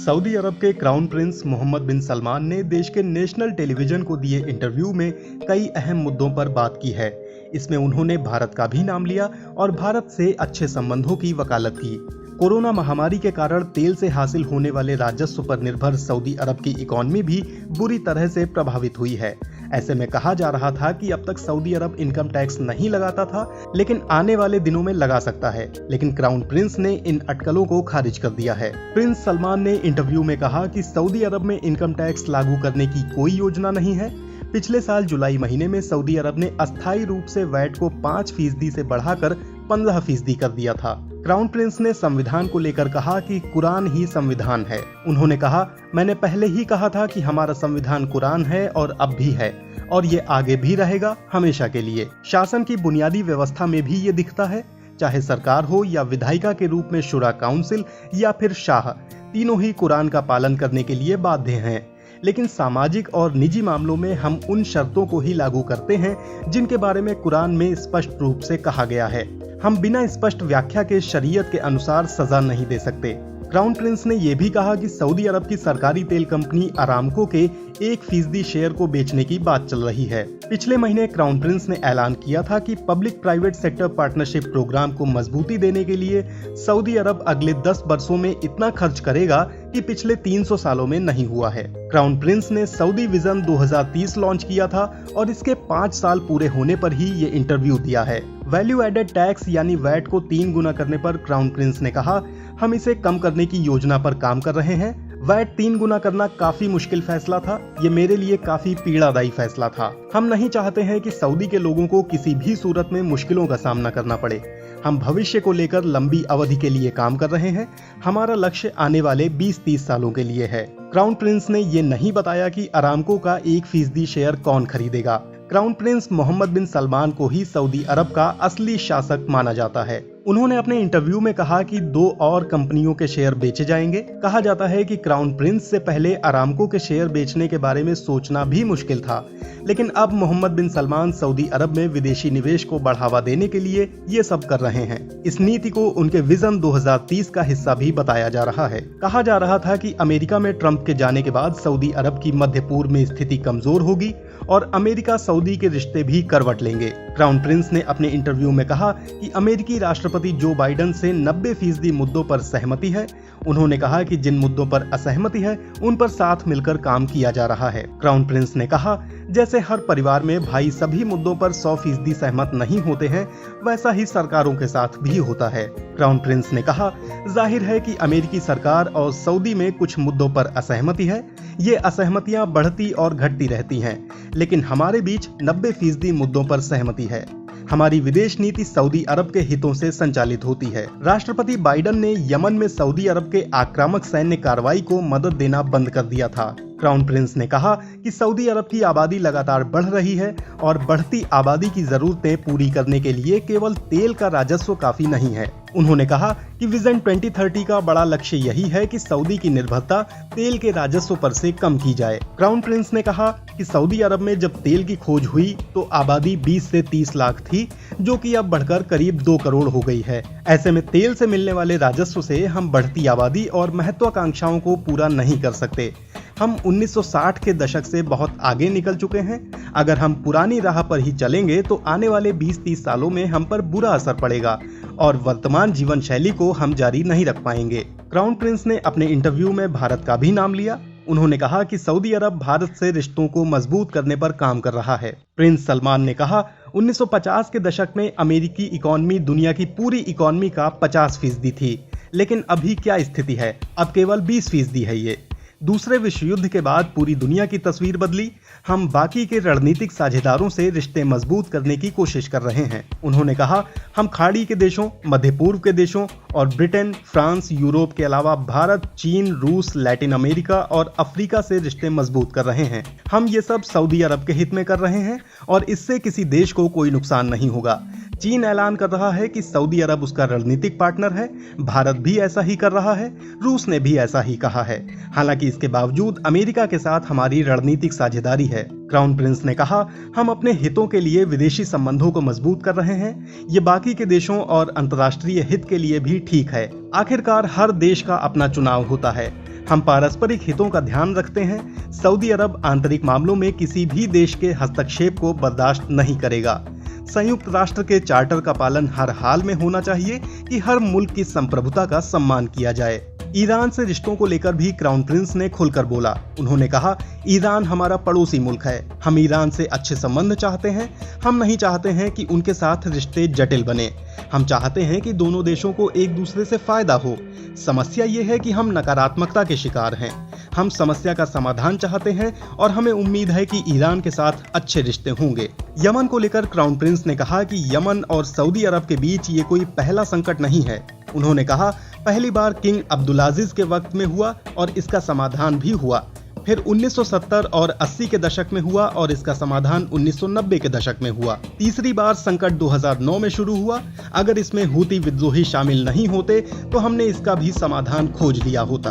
Saudi अरब के crown Prince Mohammad बिन सलमान ने देश के नेशनल टेलीविजन को दिए इंटरव्यू में कई अहम मुद्दों पर बात की है। इसमें उन्होंने भारत का भी नाम लिया और भारत से अच्छे संबंधों की वकालत की। कोरोना महामारी के कारण तेल से हासिल होने वाले राजस्व पर निर्भर सऊदी अरब की इकॉनमी भी बुरी तरह से प्रभावित हुई है। ऐसे में कहा जा रहा था कि अब तक सऊदी अरब इनकम टैक्स नहीं लगाता था, लेकिन आने वाले दिनों में लगा सकता है। लेकिन क्राउन प्रिंस ने इन अटकलों को खारिज कर दिया है। प्रिंस सलमान ने इंटरव्यू में कहा कि सऊदी अरब में इनकम टैक्स लागू करने की कोई योजना नहीं है। पिछले साल जुलाई महीने में सऊदी अरब ने अस्थायी रूप से वैट को 5% से बढ़ाकर 15% कर दिया था। क्राउन प्रिंस ने संविधान को लेकर कहा कि कुरान ही संविधान है। उन्होंने कहा, मैंने पहले ही कहा था कि हमारा संविधान कुरान है और अब भी है और ये आगे भी रहेगा हमेशा के लिए। शासन की बुनियादी व्यवस्था में भी ये दिखता है, चाहे सरकार हो या विधायिका के रूप में शुरा काउंसिल या फिर शाह, तीनों ही कुरान का पालन करने के लिए बाध्य हैं। लेकिन सामाजिक और निजी मामलों में हम उन शर्तों को ही लागू करते हैं जिनके बारे में कुरान में स्पष्ट रूप से कहा गया है। हम बिना स्पष्ट व्याख्या के शरीयत के अनुसार सजा नहीं दे सकते। क्राउन प्रिंस ने यह भी कहा कि सऊदी अरब की सरकारी तेल कंपनी अरामको के 1% शेयर को बेचने की बात चल रही है। पिछले महीने क्राउन प्रिंस ने ऐलान किया था कि public private sector partnership program को मजबूती देने के लिए सऊदी अरब अगले 10 वर्षों में इतना खर्च करेगा कि पिछले 300 सालों में नहीं हुआ है। क्राउन प्रिंस ने सऊदी विजन 2030 लॉन्च किया था और इसके 5 साल पूरे होने पर ही ये इंटरव्यू दिया है। वैल्यू एडेड टैक्स यानी वैट को 3 गुना करने पर क्राउन प्रिंस ने कहा, हम इसे कम करने की योजना पर काम कर रहे हैं। वैट 3 गुना करना काफी मुश्किल फैसला था। ये मेरे लिए काफी पीड़ादायी फैसला था। हम नहीं चाहते हैं कि सऊदी के लोगों को किसी भी सूरत में मुश्किलों का सामना करना पड़े। हम भविष्य को लेकर लंबी अवधि के लिए काम कर रहे हैं। हमारा लक्ष्य आने वाले 20-30 सालों के लिए है। क्राउन प्रिंस ने ये नहीं बताया कि अरामको का 1% शेयर कौन खरीदेगा। क्राउन प्रिंस मोहम्मद बिन सलमान को ही सऊदी अरब का असली शासक माना जाता है। उन्होंने अपने इंटरव्यू में कहा कि 2 और कंपनियों के शेयर बेचे जाएंगे। कहा जाता है कि क्राउन प्रिंस से पहले अरामको के शेयर बेचने के बारे में सोचना भी मुश्किल था, लेकिन अब मोहम्मद बिन सलमान सऊदी अरब में विदेशी निवेश को बढ़ावा देने के लिए ये सब कर रहे हैं। इस नीति को उनके विजन 2030 का हिस्सा भी बताया जा रहा है। कहा जा रहा था कि अमेरिका में ट्रंप के जाने के बाद सऊदी अरब की मध्य पूर्व में स्थिति कमजोर होगी और अमेरिका सऊदी के रिश्ते भी करवट लेंगे। क्राउन प्रिंस ने अपने इंटरव्यू में कहा कि अमेरिकी राष्ट्रपति जो बाइडेन से 90% मुद्दों पर सहमति है। उन्होंने कहा कि जिन मुद्दों पर असहमति है उन पर साथ मिलकर काम किया जा रहा है। क्राउन प्रिंस ने कहा, जैसे हर परिवार में भाई सभी मुद्दों पर 100% सहमत नहीं होते हैं, वैसा ही सरकारों के साथ भी होता है। क्राउन प्रिंस ने कहा, जाहिर है कि अमेरिकी सरकार और सऊदी में कुछ मुद्दों पर असहमति है। ये असहमतियां बढ़ती और घटती रहती हैं, लेकिन हमारे बीच 90% मुद्दों पर सहमति है। हमारी विदेश नीति सऊदी अरब के हितों से संचालित होती है। राष्ट्रपति बाइडेन ने यमन में सऊदी अरब के आक्रामक सैन्य कार्रवाई को मदद देना बंद कर दिया था। क्राउन प्रिंस ने कहा कि सऊदी अरब की आबादी लगातार बढ़ रही है और बढ़ती आबादी की जरूरतें पूरी करने के लिए केवल तेल का राजस्व काफी नहीं है। उन्होंने कहा कि विजन 2030 का बड़ा लक्ष्य यही है कि सऊदी की निर्भरता तेल के राजस्व पर से कम की जाए। क्राउन प्रिंस ने कहा कि सऊदी अरब में जब तेल की खोज हुई तो आबादी 20 से 30 लाख थी, जो कि अब बढ़कर करीब 2 करोड़ हो गई है। ऐसे में तेल से मिलने वाले राजस्व से हम बढ़ती आबादी और महत्वाकांक्षाओं को पूरा नहीं कर सकते। हम 1960 के दशक से बहुत आगे निकल चुके हैं। अगर हम पुरानी राह पर ही चलेंगे तो आने वाले 20-30 सालों में हम पर बुरा असर पड़ेगा और वर्तमान जीवन शैली को हम जारी नहीं रख पाएंगे। क्राउन प्रिंस ने अपने इंटरव्यू में भारत का भी नाम लिया। उन्होंने कहा कि सऊदी अरब भारत से रिश्तों को मजबूत करने पर काम कर रहा है। प्रिंस सलमान ने कहा, 1950 के दशक में अमेरिकी इकॉनमी दुनिया की पूरी इकॉनमी का 50% थी, लेकिन अभी क्या स्थिति है? अब केवल 20% है। ये दूसरे विश्व युद्ध के बाद पूरी दुनिया की तस्वीर बदली। हम बाकी के रणनीतिक साझेदारों से रिश्ते मजबूत करने की कोशिश कर रहे हैं। उन्होंने कहा, हम खाड़ी के देशों, मध्य पूर्व के देशों और ब्रिटेन, फ्रांस, यूरोप के अलावा भारत, चीन, रूस, लैटिन अमेरिका और अफ्रीका से रिश्ते मजबूत कर रहे हैं। हम ये सब सऊदी अरब के हित में कर रहे हैं और इससे किसी देश को कोई नुकसान नहीं होगा। चीन ऐलान कर रहा है कि सऊदी अरब उसका रणनीतिक पार्टनर है। भारत भी ऐसा ही कर रहा है। रूस ने भी ऐसा ही कहा है। हालांकि इसके बावजूद अमेरिका के साथ हमारी रणनीतिक साझेदारी है। क्राउन प्रिंस ने कहा, हम अपने हितों के लिए विदेशी संबंधों को मजबूत कर रहे हैं। ये बाकी के देशों और अंतर्राष्ट्रीय हित के लिए भी ठीक है। आखिरकार हर देश का अपना चुनाव होता है। हम पारस्परिक हितों का ध्यान रखते हैं। सऊदी अरब आंतरिक मामलों में किसी भी देश के हस्तक्षेप को बर्दाश्त नहीं करेगा। संयुक्त राष्ट्र के चार्टर का पालन हर हाल में होना चाहिए कि हर मुल्क की संप्रभुता का सम्मान किया जाए। ईरान से रिश्तों को लेकर भी क्राउन प्रिंस ने खुलकर बोला। उन्होंने कहा, ईरान हमारा पड़ोसी मुल्क है। हम ईरान से अच्छे संबंध चाहते हैं। हम नहीं चाहते हैं कि उनके साथ रिश्ते जटिल बने। हम चाहते हैं कि दोनों देशों को एक दूसरे से फायदा हो। समस्या ये है कि हम नकारात्मकता के शिकार हैं। हम समस्या का समाधान चाहते हैं और हमें उम्मीद है कि ईरान के साथ अच्छे रिश्ते होंगे। यमन को लेकर क्राउन प्रिंस ने कहा कि यमन और सऊदी अरब के बीच ये कोई पहला संकट नहीं है। उन्होंने कहा, पहली बार किंग अब्दुलाजिज के वक्त में हुआ और इसका समाधान भी हुआ। फिर 1970 और 80 के दशक में हुआ और इसका समाधान 1990 के दशक में हुआ। तीसरी बार संकट 2009 में शुरू हुआ। अगर इसमें हूती विद्रोही शामिल नहीं होते तो हमने इसका भी समाधान खोज लिया होता।